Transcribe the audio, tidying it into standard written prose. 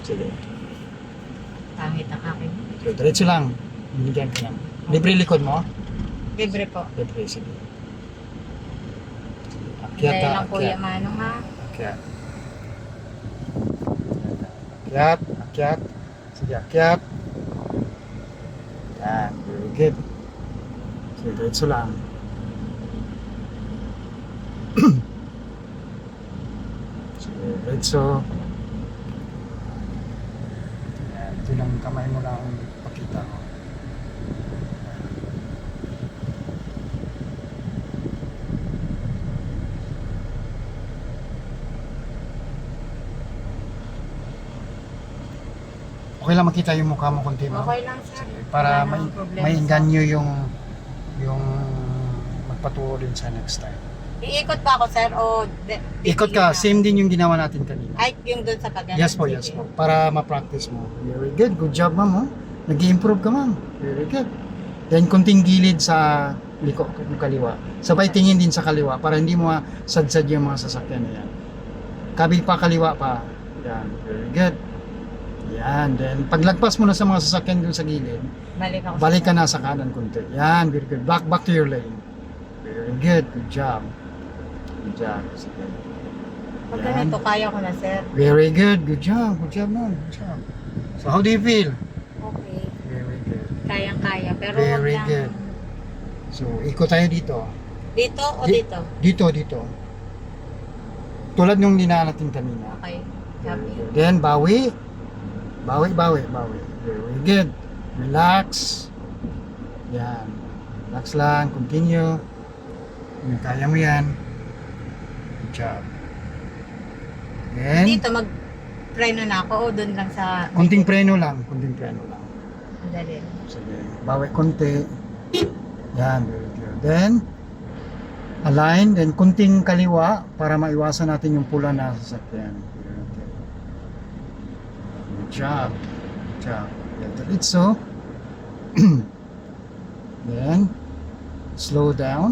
Sige. Pangit ang akin. So, diretso lang. Binigyan ka lang. Libre likod mo? Libre po. Libre, sige. Dahil lang Kuya Manong ha. Akyat. Akyat. Akyat. Sige, akyat. Yan, very good. Sige, diretso lang. Sige, diretso. Yan, ito lang kamay mo lang pakita mo. Okay lang makita yung mukha mo konti mo. Okay lang sir. Para Wala may namang problema may sa- inganyo yung magpatuloy din sa next time. Iikot pa ako sir o Ikot ka, same din yung ginawa natin kanina. Ay, yung doon sa pagano. Yes po, yes po. Para ma-practice mo. Very good. Good job, ma'am. Oh. Nag-improve ka, ma'am. Very good. Then, kunting gilid sa liko, kaliwa. Sabay tingin din sa kaliwa para hindi mo sadsad yung mga sasakyan na yan. Kabil pa, kaliwa pa. Yan. Very good. Yan. Then, paglagpas mo na sa mga sasakyan dun sa gilid, Balik ako. balik ka na sa kanan kunti. Yan. Very good. Back to your lane. Very good. Good job. Good job. Sige. Pag Yan. ganito, kaya ko na sir. Very good. Good job. Good job, ma'am. Good job. So, how do you feel? Okay. Very good. Kayang-kaya. Pero wag Very lang. good. So, ikot tayo dito. Dito o Di- dito? Dito. Tulad nung dinaan natin kanina. Okay. Very Copy. good. Then, bawi. Bawi. Very good. Relax. Yan. Relax lang. Continue. Kaya mo yan. Good job. Then, Dito mag-preno na ako o doon lang sa... kunting preno lang. Kunting preno lang. Dali. Sige. Bawi konti. Yan. Very good. Then, align. Then, kunting kaliwa para maiwasan natin yung pula na sasakyan. Very good. Good job. Good job. Yan. Diretso. Then, slow down.